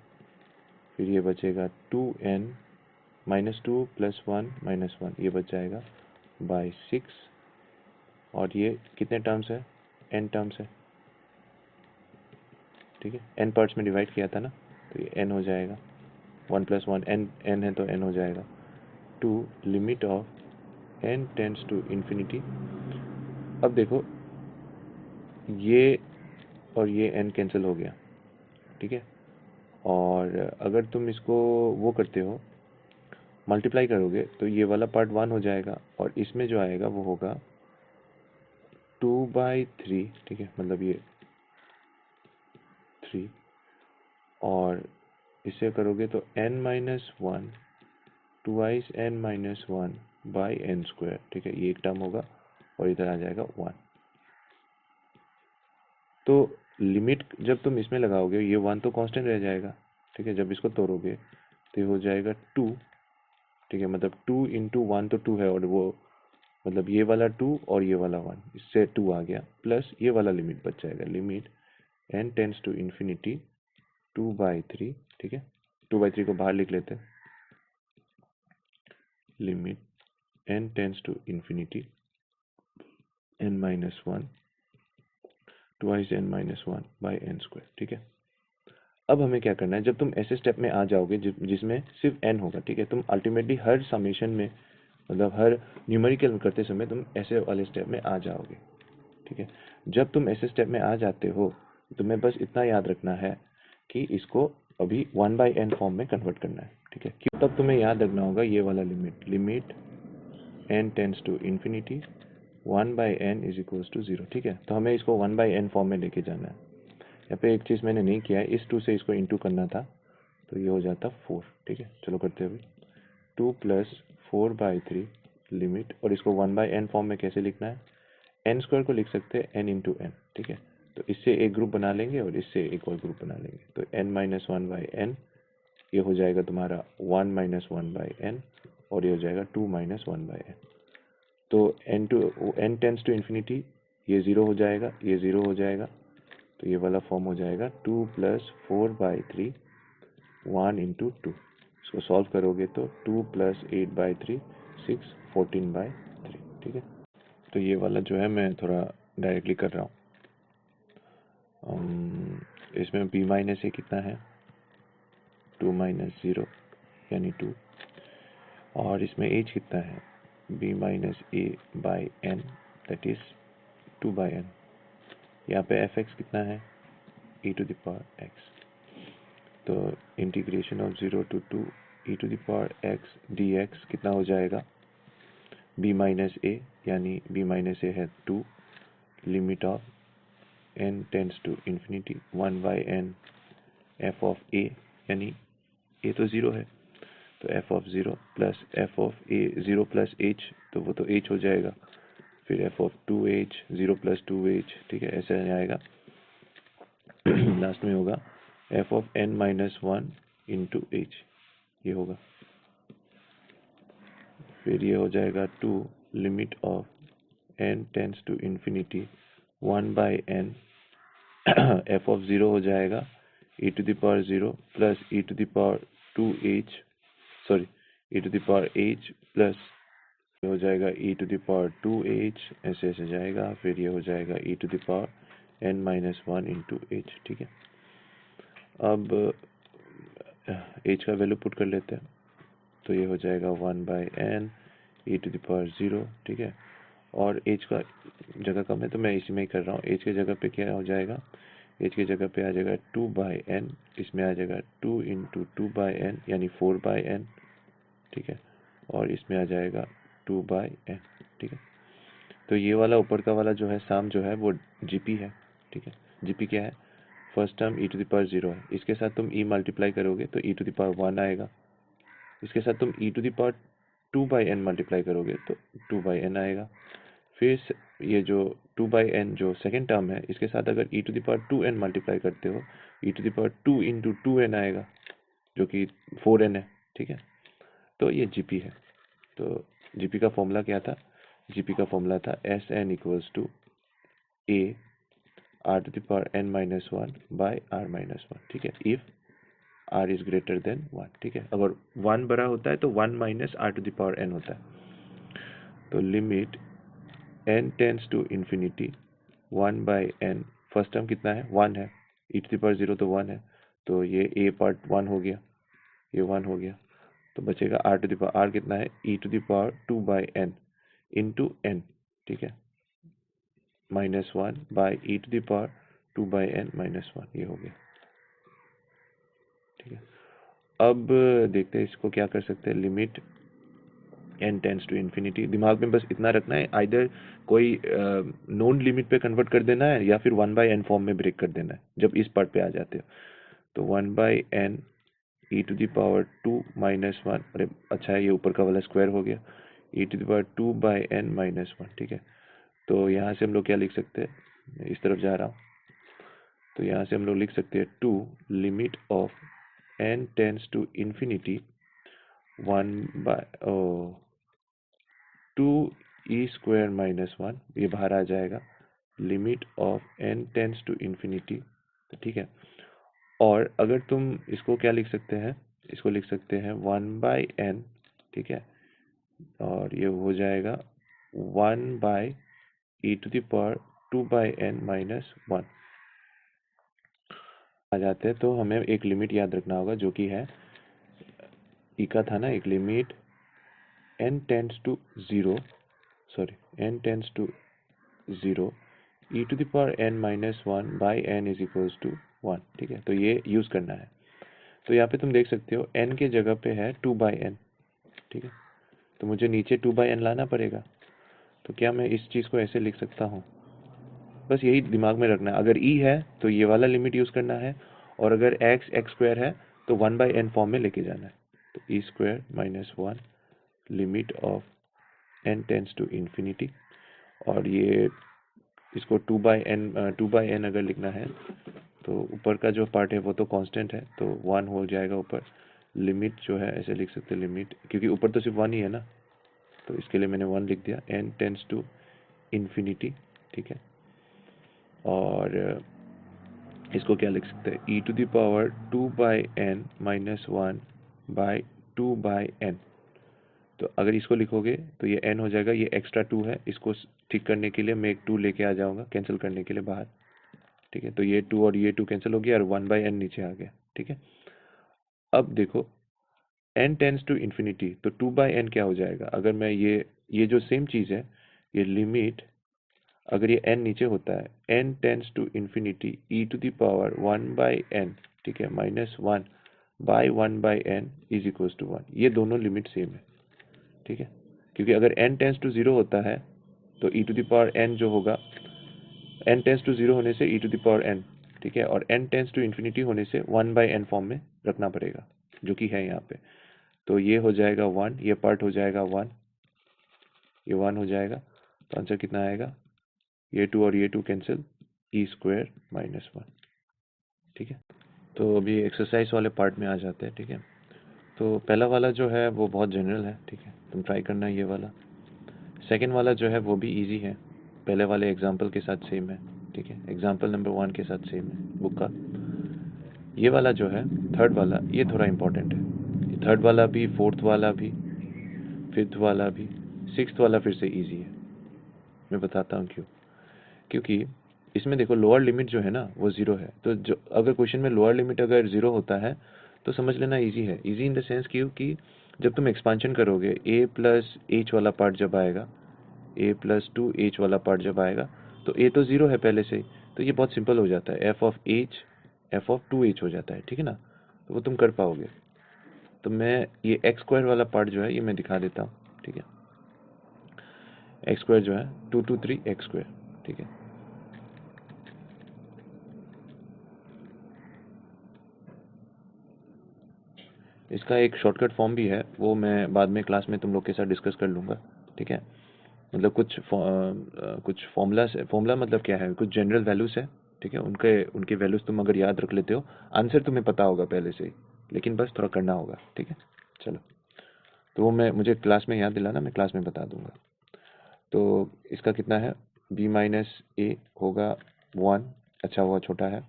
S1: फिर ये बचेगा 2n -2 प्लस 1 -1, ये बच जाएगा बाय 6, और ये कितने टर्म्स है, n टर्म्स है, ठीक है, n पार्ट्स में डिवाइड किया था ना, तो ये n हो जाएगा, 1 प्लस 1 n है तो n हो जाएगा, 2 limit of n tends to infinity. अब देखो ये और ये n कैंसिल हो गया, ठीक है, और अगर तुम इसको वो करते हो मल्टीप्लाई करोगे तो ये वाला पार्ट 1 हो जाएगा, और इसमें जो आएगा वो होगा 2/3, ठीक है, मतलब ये 3, और इसे करोगे तो n-1 2i n-1/n स्क्वायर, ठीक है, ये एक टर्म होगा, और इधर आ जाएगा 1, तो लिमिट जब तुम इसमें लगाओगे ये 1 तो कांस्टेंट रह जाएगा, ठीक है, जब इसको तोड़ोगे तो ये हो जाएगा 2, ठीक है, मतलब 2 इंटू 1 तो 2 है, और वो मतलब ये वाला 2 और ये वाला 1, इससे 2 आ गया, प्लस ये वाला लिमिट बच जाएगा, limit n tends to infinity 2/3, ठीक है, 2/3 को बाहर लिख लेते हैं, limit n tends to infinity n-1 2i n-1/n square, ठीक है, अब हमें क्या करना है, जब तुम ऐसे स्टेप में आ जाओगे जिसमें सिर्फ n होगा, ठीक है, तुम अल्टीमेटली हर समेशन में, मतलब हर न्यूमेरिकल करते समय तुम ऐसे वाले स्टेप में आ जाओगे, ठीक है। जब तुम ऐसे स्टेप में आ जाते हो, तुम्हें बस इतना याद रखना है कि इसको अभी 1/n फॉर्म में कन्वर्ट करना है, ठीक है। क्यों? तब तुम्हें याद रखना होगा ये वाला limit n tends to infinity 1/n is equals to 0, ठीक है। तो हमें इसको 1/n फॉर्म में लेके जाना है। यहाँ पे एक चीज़ मैंने नहीं किया है, इस 2 से इसको इंटू करना था, तो ये हो जाता 4, ठीक है। चलो करते हैं अभी। 2 + 4/3 लिमिट, और इसको 1/n फॉर्म में कैसे लिखना है, n स्क्वायर को लिख सकते हैं n इंटू n, ठीक है। तो इससे एक ग्रुप बना लेंगे और इससे एक और ग्रुप बना लेंगे, तो n-1/n, ये हो जाएगा तुम्हारा 1-1/n, और ये हो जाएगा 2-1/n। तो n टेंड्स टू इन्फिनिटी, ये 0 हो जाएगा, ये 0 हो जाएगा, तो ये वाला फॉर्म हो जाएगा 2 + 4/3 1 इंटू 2। इसको सॉल्व करोगे तो 2 + 8/3 6 14/3, ठीक है। तो ये वाला जो है मैं थोड़ा डायरेक्टली कर रहा हूँ। इसमें b माइनस ए कितना है, 2 - 0 यानी 2, और इसमें h कितना है, b minus A by n, that is 2/n। यहाँ पे fx कितना है, e to the power x। तो integration of 0 to 2 e to the power x dx कितना हो जाएगा, b माइनस ए, यानी b माइनस ए है 2, limit of n tends to infinity 1/n f of a, यानी a तो 0 है, तो f of 0 plus f of a 0 plus h, तो वो तो h हो जाएगा, फिर f of 2h 0 plus 2h, ठीक है, ऐसे आएगा। लास्ट में होगा f of n-1 into h, ये होगा। फिर ये हो जाएगा 2 limit of n tends to infinity 1/n f of 0 हो जाएगा e to the power 0 plus e to the power 2h, sorry e to the power h plus हो जाएगा e to the power 2h, ऐसे ऐसे जाएगा, फिर ये हो जाएगा e to the power n-1 into h, ठीक है। अब h का वैल्यू पुट कर लेते हैं, तो ये हो जाएगा 1/n e to the power 0, ठीक है। और h का जगह कम है तो मैं इसी में ही कर रहा हूँ। h के जगह पे क्या हो जाएगा, h के जगह पे आ जाएगा 2/n, इसमें आ जाएगा 2 इंटू 2/n यानी 4/n, ठीक है, और इसमें आ जाएगा 2/n, ठीक है। तो ये वाला ऊपर का वाला जो है साम जो है वो gp है, ठीक है। gp क्या है, first term e to the power 0 है, इसके साथ तुम e मल्टीप्लाई करोगे तो e टू द पावर 1 आएगा, इसके साथ तुम e to the power 2/n multiply करोगे तो 2/n आएगा। फिर ये जो 2/n जो सेकेंड टर्म है, इसके साथ अगर e to the power 2n multiply करते हो, e to the power 2 into 2n आएगा, जो कि 4n है, ठीक है। तो ये gp है। तो gp का फॉर्मूला क्या था, gp का फॉर्मूला था Sn equals to a r to the power n-1 by r-1, ठीक है, if r is greater than 1, ठीक है। अगर 1 बड़ा होता है तो 1 minus r to the power n होता है। तो limit n tends to infinity 1/n, first term कितना है, 1 है, e टू द पावर 0 तो 1 है, तो ये a पार्ट 1 हो गया, ये 1 हो गया, तो बचेगा r to the power, r कितना है, e to the power 2/n into n, ठीक है, -1 by e to the power 2/n -1, ये हो गया, ठीक है। अब देखते हैं इसको क्या कर सकते हैं, limit n tends to infinity, दिमाग में बस इतना रखना है, आइदर कोई नोन लिमिट पे कन्वर्ट कर देना है या फिर 1/n फॉर्म में ब्रेक कर देना है जब इस पार्ट पे आ जाते हो। तो 1/n e to the power 2 -1, अरे अच्छा है, ये ऊपर का वाला स्क्वायर हो गया, e to the power 2/n -1, ठीक है। तो यहाँ से हम लोग क्या लिख सकते हैं, इस तरफ जा रहा हूँ, तो यहाँ से हम लोग लिख सकते हैं 2 limit of n tends to infinity 2e² -1, ये बाहर आ जाएगा, limit of n tends to infinity, ठीक है। और अगर तुम इसको क्या लिख सकते हैं, इसको लिख सकते हैं 1/n, ठीक है, और ये हो जाएगा 1/e to the power 2/n -1। आ जाते हैं तो हमें एक लिमिट याद रखना होगा जो कि है ई का था ना, एक limit n tends to 0, sorry n tends to 0 e to the power n minus 1 by n is equals to 1। ठीक है, तो ये यूज़ करना है। तो यहाँ पे तुम देख सकते हो n के जगह पे है 2 बाई n। ठीक है, तो मुझे नीचे 2 बाई n लाना पड़ेगा। तो क्या मैं इस चीज़ को ऐसे लिख सकता हूँ? बस यही दिमाग में रखना है। अगर e है तो ये वाला लिमिट यूज़ करना है, और अगर x स्क्वायर है तो 1 बाई n फॉर्म में लेके जाना है। तो e square minus 1 limit of n tends to infinity, और ये इसको 2 बाई n अगर लिखना है तो ऊपर का जो पार्ट है वो तो कांस्टेंट है, तो 1 हो जाएगा ऊपर। लिमिट जो है ऐसे लिख सकते हैं, लिमिट, क्योंकि ऊपर तो सिर्फ 1 ही है ना, तो इसके लिए मैंने 1 लिख दिया, n टेंस टू इन्फिनिटी। ठीक है, और इसको क्या लिख सकते हैं, e to the power 2 by n minus 1 by 2 by n। तो अगर इसको लिखोगे तो ये n हो जाएगा, ये एक्स्ट्रा 2 है, इसको ठीक करने के लिए मैं एक 2 लेके आ जाऊंगा कैंसिल करने के लिए बाहर। ठीक है, तो ये 2 और ये 2 कैंसिल हो गया और 1 बाई n नीचे आ गया। ठीक है, अब देखो n टेंस टू इन्फिनिटी, तो 2 बाई n क्या हो जाएगा? अगर मैं ये जो सेम चीज़ है, ये लिमिट, अगर ये n नीचे होता है, n tends to infinity e to the power 1 by n, ठीक है, minus 1 by 1 by n is equals to 1। ये दोनों लिमिट सेम है। ठीक है, क्योंकि अगर n टेंस टू 0 होता है तो e to the power n जो होगा, n टेंस टू 0 होने से e to the power n, ठीक है, और n टेंस टू इन्फिनिटी होने से 1 बाई n फॉर्म में रखना पड़ेगा, जो कि है यहाँ पे। तो ये हो जाएगा 1, ये पार्ट हो जाएगा 1, ये 1 हो जाएगा, तो आंसर कितना आएगा? ये 2 और ये 2 कैंसिल, ई स्क्वायर माइनस 1। ठीक है, तो अभी एक्सरसाइज वाले पार्ट में आ जाते हैं। ठीक है, तो पहला वाला जो है वो बहुत जनरल है। ठीक है, तुम ट्राई करना ये वाला। सेकंड वाला जो है वो भी इजी है, पहले वाले एग्जाम्पल के साथ सेम है। ठीक है, एग्जाम्पल नंबर 1 के साथ सेम है बुक का। ये वाला जो है थर्ड वाला, ये थोड़ा इंपॉर्टेंट है। थर्ड वाला भी, फोर्थ वाला भी, फिफ्थ वाला भी, सिक्स्थ वाला फिर से इजी है। मैं बताता हूँ क्यों। क्योंकि इसमें देखो लोअर लिमिट जो है ना वो 0 है, तो जो अगर क्वेश्चन में लोअर लिमिट अगर 0 होता है तो समझ लेना इजी है। इजी इन द सेंस क्योंकि जब तुम एक्सपांशन करोगे, a प्लस एच वाला पार्ट जब आएगा, a प्लस 2h वाला पार्ट जब आएगा, तो a तो 0 है पहले से ही, तो ये बहुत सिंपल हो जाता है, f of h f of 2h हो जाता है। ठीक है ना, तो वो तुम कर पाओगे। तो मैं ये एक्स स्क्वायर वाला पार्ट जो है ये मैं दिखा देता हूँ। ठीक है, एक्स स्क्वायर जो है 2 2 3 एक्स स्क्वायर। ठीक है, इसका एक शॉर्टकट फॉर्म भी है, वो मैं बाद में क्लास में तुम लोग के साथ डिस्कस कर लूँगा। ठीक है, मतलब कुछ फॉर्मूला मतलब क्या है, कुछ जनरल वैल्यूज़ है। ठीक है, उनके उनके वैल्यूज़ तुम अगर याद रख लेते हो, आंसर तुम्हें पता होगा पहले से ही, लेकिन बस थोड़ा करना होगा। ठीक है, चलो, तो वो मुझे क्लास में याद दिलाना, मैं क्लास में बता दूंगा। तो इसका कितना है, b माइनस ए होगा 1, अच्छा हुआ छोटा है।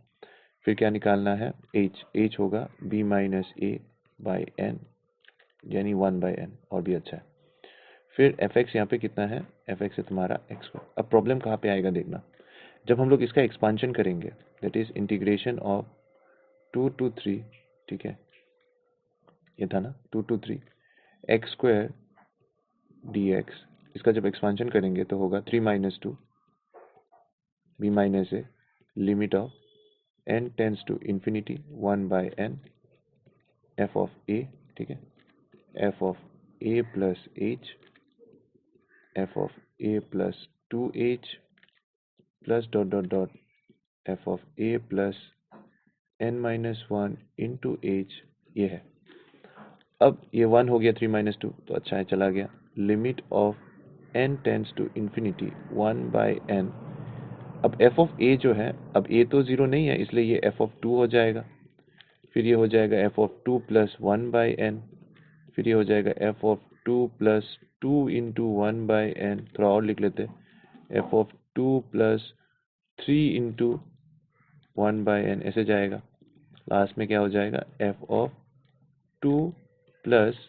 S1: फिर क्या निकालना है, h होगा b minus A by n, यानी 1 बाई एन, और भी अच्छा है। फिर एफ एक्स यहाँ पे कितना है, एफ एक्स है तुम्हारा एक्स। अब प्रॉब्लम कहाँ पे आएगा देखना, जब हम लोग इसका एक्सपांशन करेंगे, that is integration of 2 to 3, ठीक है, ये था ना 2 to 3 x square d x, इसका जब एक्सपांशन करेंगे तो होगा 3 minus 2 b minus A, limit of n tends to infinity 1 by n f of a. ठीक है, f of a plus h, f of a plus 2h plus dot dot dot f of a plus n minus 1 into h, ये है। अब ये 1 हो गया 3 माइनस 2, तो अच्छा है चला गया। Limit of n tends to infinity 1 by n। अब एफ ऑफ ए जो है, अब ए तो 0 नहीं है, इसलिए ये एफ ऑफ 2 हो जाएगा। फिर ये हो जाएगा f of 2 plus 1 by n. फिर ये हो जाएगा f of 2 plus 2 into 1 by n, थोड़ा और लिख लेते, f of 2 plus 3 into 1 by n, ऐसे जाएगा। लास्ट में क्या हो जाएगा, f of 2 plus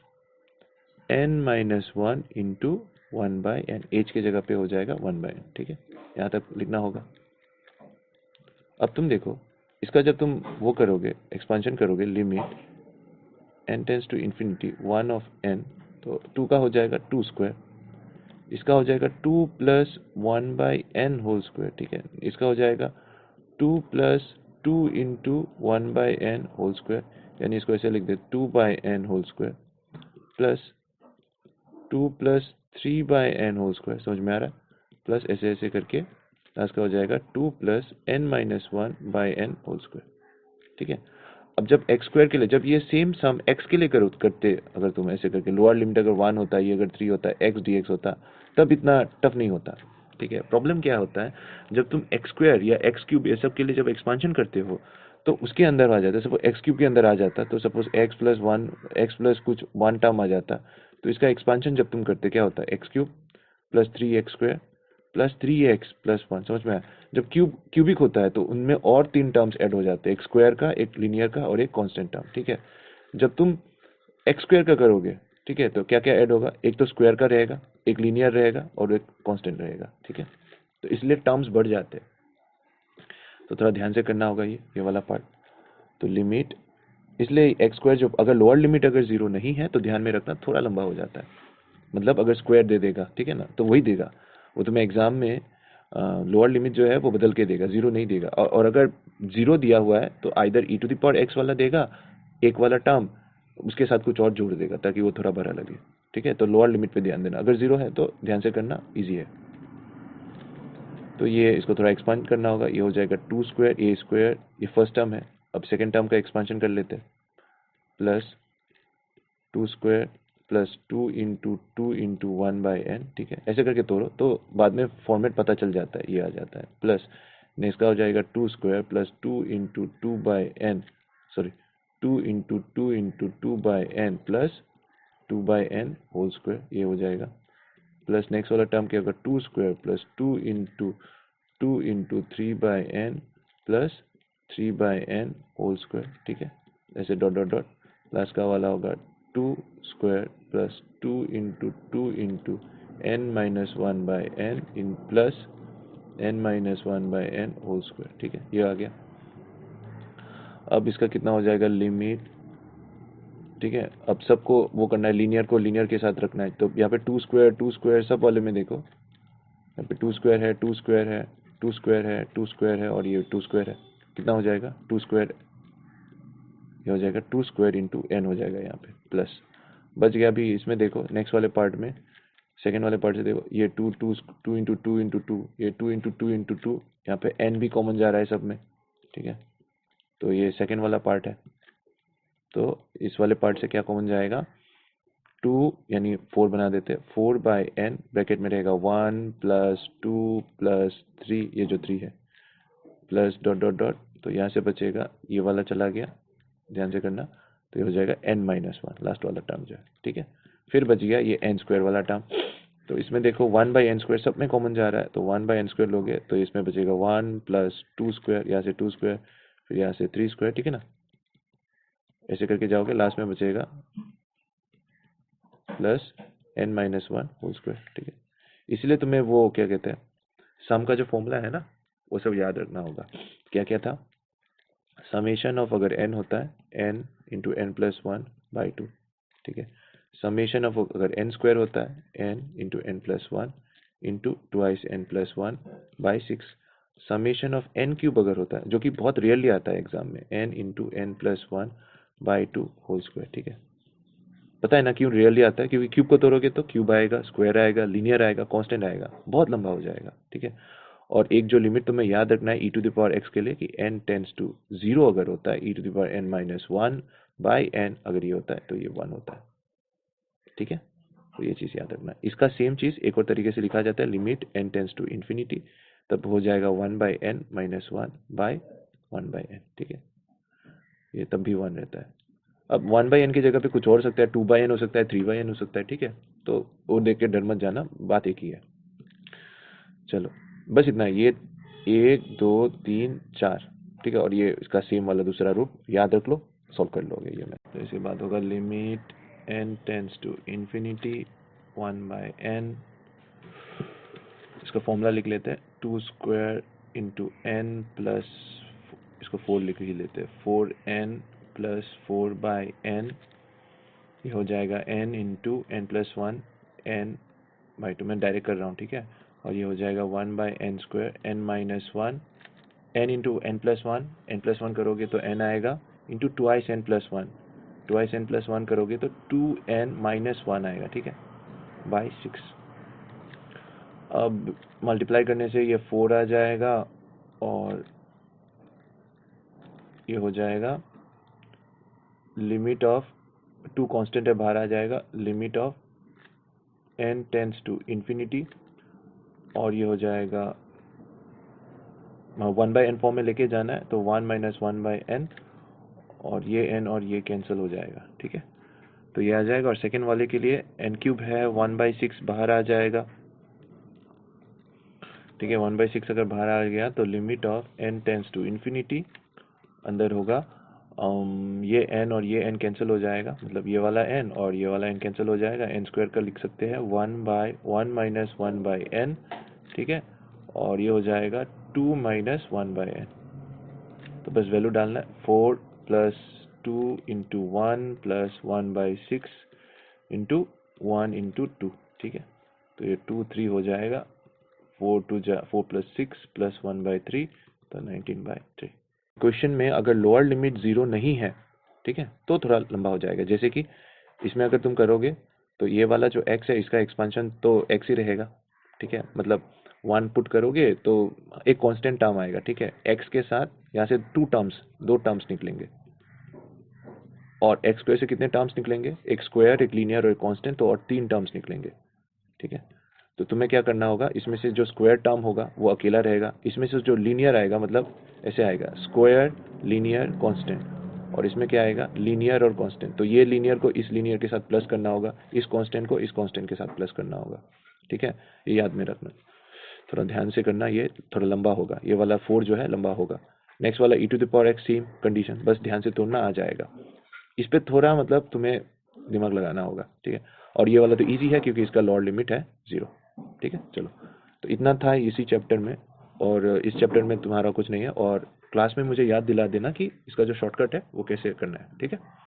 S1: n minus 1 into 1 by n, h की जगह पे हो जाएगा 1 बाई एन। ठीक है, यहाँ तक लिखना होगा। अब तुम देखो, इसका जब तुम वो करोगे, एक्सपांशन करोगे, limit n tends to infinity 1 of n, तो 2 का हो जाएगा 2 स्क्वायर, इसका हो जाएगा 2 plus 1 by n whole square, ठीक है। इसका हो जाएगा 2 plus 2 into 1 by n whole square, यानी इसको ऐसे लिख दे 2 by n whole square plus 2 plus 3 by n whole square, समझ में आ रहा है? प्लस ऐसे ऐसे करके लास्ट का हो जाएगा 2 plus n minus 1 by n whole square, ठीक है। अब जब एक्स स्क्वायर के लिए, जब ये सेम सम एक्स के लिए करते, अगर तुम ऐसे करके लोअर लिमिट अगर 1 होता है, ये अगर 3 होता है, एक्स डी एक्स होता, तब इतना टफ नहीं होता, ठीक है। प्रॉब्लम क्या होता है, जब तुम एक्स स्क्वायर या एक्स क्यूब ये सब के लिए जब एक्सपांशन करते हो, तो उसके अंदर आ जाता है। सपोज एक्स क्यूब के अंदर आ जाता, तो suppose x plus 1, x plus कुछ 1 टर्म आ जाता, तो इसका एक्सपांशन जब तुम करते क्या होता है, x cube plus 3x square plus 3x plus 1, समझ में आया? जब क्यूबिक होता है तो उनमें और 3 टर्म्स ऐड हो जाते हैं, एक स्क्वायर का, एक लीनियर का और एक कांस्टेंट टर्म, ठीक है। जब तुम एक्स स्क्वायर का करोगे, ठीक है, तो क्या क्या ऐड होगा, एक तो स्क्वायर का रहेगा, एक लीनियर रहेगा और एक कांस्टेंट रहेगा, ठीक है। तो इसलिए टर्म्स बढ़ जाते हैं, तो थोड़ा ध्यान से करना होगा ये वाला पार्ट। तो लिमिट, इसलिए एक्स स्क्वायर जो अगर लोअर लिमिट अगर 0 नहीं है तो ध्यान में रखना, थोड़ा लंबा हो जाता है। मतलब अगर स्क्वायर दे देगा, ठीक है ना, तो वही देगा वो तुम्हें एग्जाम में। लोअर लिमिट जो है वो बदल के देगा, 0 नहीं देगा। और अगर 0 दिया हुआ है तो either e to the power x वाला देगा, एक वाला टर्म, उसके साथ कुछ और जोड़ देगा ताकि वो थोड़ा बड़ा लगे, ठीक है। तो लोअर लिमिट पे ध्यान देना, अगर 0 है तो ध्यान से करना, ईजी है। तो ये इसको थोड़ा एक्सपांड करना होगा, ये हो जाएगा 2 स्क्वायर ए स्क्वायर, ये फर्स्ट टर्म है। अब सेकेंड टर्म का एक्सपांशन कर लेते हैं, plus 2 square plus 2 into 1 by N, ठीक है। ऐसे करके तोड़ो तो बाद में फॉर्मेट पता चल जाता है, ये आ जाता है। प्लस नेक्स्ट का हो जाएगा 2 square plus 2 into 2 by n, sorry 2 into 2 by n plus 2 by n whole square, ये हो जाएगा। प्लस नेक्स्ट वाला टर्म क्या होगा, 2 square plus 2 into 3 by n plus 3 by n whole square, ठीक है। ऐसे डॉट डॉट डॉट, लास्ट का वाला होगा 2 square plus 2 into n minus 1 by n in plus n minus 1 by n whole square, ठीक है, ये आ गया। अब इसका कितना हो जाएगा, लिमिट, ठीक है। अब सबको वो करना है, लीनियर को लीनियर के साथ रखना है, तो यहाँ पे 2 स्क्वायर सब वाले में देखो, यहाँ पे 2 स्क्वायर है, 2 स्क्वायर है, 2 स्क्वायर है, 2 स्क्वायर है और ये 2 स्क्वायर है। कितना हो जाएगा, 2 स्क्वायर, ये हो जाएगा 2 स्क्वायर इंटू एन हो जाएगा यहाँ पे, प्लस बच गया। अभी इसमें देखो नेक्स्ट वाले पार्ट में, सेकेंड वाले पार्ट से देखो, ये 2 इंटू 2 ये 2 इंटू 2 यहाँ पे एन भी कॉमन जा रहा है सब में, ठीक है। तो ये सेकेंड वाला पार्ट है, तो इस वाले पार्ट से क्या कॉमन जाएगा, 2 यानी 4 बना देते हैं, 4 बाई एन ब्रैकेट में रहेगा 1 प्लस 2 प्लस 3, ये जो 3 है, प्लस डॉट डॉट डॉट, तो यहाँ से बचेगा, ये वाला चला गया, ध्यान से करना, तो ये हो जाएगा n माइनस 1, लास्ट वाला टर्म जो है, ठीक है। फिर बच गया ये n स्क्वायर वाला टर्म, तो इसमें देखो 1 बाई एन स्क्वायर सब में कॉमन जा रहा है, तो 1 बाई एन स्क्वायर लोगे तो इसमें बचेगा 1 प्लस 2 स्क्वायर, यहाँ से 2 स्क्वायर, फिर यहाँ से 3 स्क्वायर, ठीक है ना। ऐसे करके जाओगे, लास्ट में बचेगा plus n minus 1 whole square, ठीक है। इसलिए तुम्हें वो क्या कहते हैं, सम का जो फॉर्मूला है ना, वो सब याद रखना होगा। क्या क्या था, समेशन ऑफ अगर n होता है n into N plus 1 by 2, ठीक है। समेशन ऑफ अगर n स्क्वायर होता है n into N plus 1 into twice n plus 1 by 6। Summation of n cube अगर होता है, जो कि बहुत रेयरली आता है एग्जाम में, n into N plus 1 by 2 whole square, ठीक है। पता है ना क्यों रेयरली आता है, क्योंकि क्यूब को तोड़ोगे तो क्यूब आएगा, स्क्वायर आएगा, लीनियर आएगा, कांस्टेंट आएगा, बहुत लंबा हो जाएगा, ठीक है। और एक जो लिमिट तुम्हें याद रखना है e to the power x के लिए कि n टेंस टू 0 अगर होता है, e to the power n minus 1 by n अगर ये होता है तो ये 1 होता है, ठीक है। तो ये चीज़ याद रखना। इसका सेम चीज़ एक और तरीके से लिखा जाता है, limit n tends to infinity, तब हो जाएगा 1 by n minus 1 by 1 by n, ठीक है। ये तब भी 1 रहता है। अब 1 बाई एन की जगह पे कुछ और सकता है, 2 बाई एन हो सकता है, 3 बाई एन हो सकता है, ठीक है। तो वो देख के डर मत जाना, बात एक ही है। चलो बस इतना है, ये 1 2 3 4, ठीक है। और ये इसका सेम वाला दूसरा रूप याद रख लो, सॉल्व कर लोगे ये। मैं तो ऐसी बात होगा, limit n tends to infinity 1 by n, इसका फॉर्मूला लिख लेते हैं, 2 स्क्वायर इंटू एन प्लस इसको 4 लिख ही लेते हैं, 4n प्लस 4/n, ये हो जाएगा n into N plus one, n by two, मैं डायरेक्ट कर रहा हूँ, ठीक है। और ये हो जाएगा 1/n², n minus one, n into N plus one करोगे तो n आएगा, into twice n plus one, twice n plus one करोगे तो 2n माइनस वन आएगा, ठीक है, बाई 6। अब मल्टीप्लाई करने से ये 4 आ जाएगा और ये हो जाएगा लिमिट ऑफ, 2 कांस्टेंट है बाहर आ जाएगा, limit of n tends to infinity, और ये हो जाएगा 1/n फॉर्म में लेके जाना है तो 1 माइनस 1/n, और ये n और ये कैंसिल हो जाएगा, ठीक है। तो ये आ जाएगा। और सेकेंड वाले के लिए n³ है 1/6 बाहर आ जाएगा, ठीक है। 1/6 अगर बाहर आ गया तो limit of n tends to infinity, अंदर होगा ये n और ये n कैंसिल हो जाएगा, मतलब ये वाला n और ये वाला n कैंसिल हो जाएगा, n² का लिख सकते हैं 1/1 माइनस 1/n, ठीक है। और ये हो जाएगा 2 माइनस 1/n। तो बस वैल्यू डालना है, 4 plus 2 into 1 plus 1/6 into 1 into 2, ठीक है। तो ये 2 3 हो जाएगा, 4 प्लस 6 प्लस 1/3, तो 19/3। क्वेश्चन में अगर लोअर लिमिट 0 नहीं है, ठीक है, तो थोड़ा लंबा हो जाएगा। जैसे कि इसमें अगर तुम करोगे तो ये वाला जो x है इसका एक्सपांशन तो x ही रहेगा, ठीक है। मतलब 1 पुट करोगे तो एक कांस्टेंट टर्म आएगा, ठीक है, x के साथ यहाँ से 2 टर्म्स निकलेंगे, और x² से कितने टर्म्स निकलेंगे, एक स्क्वायर, एक लीनियर और एक कांस्टेंट, तो और 3 टर्म्स निकलेंगे, ठीक है। तो तुम्हें क्या करना होगा, इसमें से जो स्क्वायर टर्म होगा वो अकेला रहेगा, इसमें से जो लीनियर आएगा, मतलब ऐसे आएगा स्क्वायर लीनियर कांस्टेंट, और इसमें क्या आएगा लीनियर और कांस्टेंट। तो ये लीनियर को इस लीनियर के साथ प्लस करना होगा, इस कांस्टेंट को इस कांस्टेंट के साथ प्लस करना होगा, ठीक है। ये याद में रखना, थोड़ा ध्यान से करना, ये थोड़ा लंबा होगा, ये वाला 4 जो है लंबा होगा। नेक्स्ट वाला e⁻x सेम कंडीशन, बस ध्यान से तोड़ना आ जाएगा। इस पे थोड़ा मतलब तुम्हें दिमाग लगाना होगा, ठीक है। और ये वाला तो इजी है क्योंकि इसका लोअर लिमिट है 0, ठीक है। चलो, तो इतना था इसी चैप्टर में, और इस चैप्टर में तुम्हारा कुछ नहीं है, और क्लास में मुझे याद दिला देना कि इसका जो शॉर्टकट है वो कैसे करना है, ठीक है।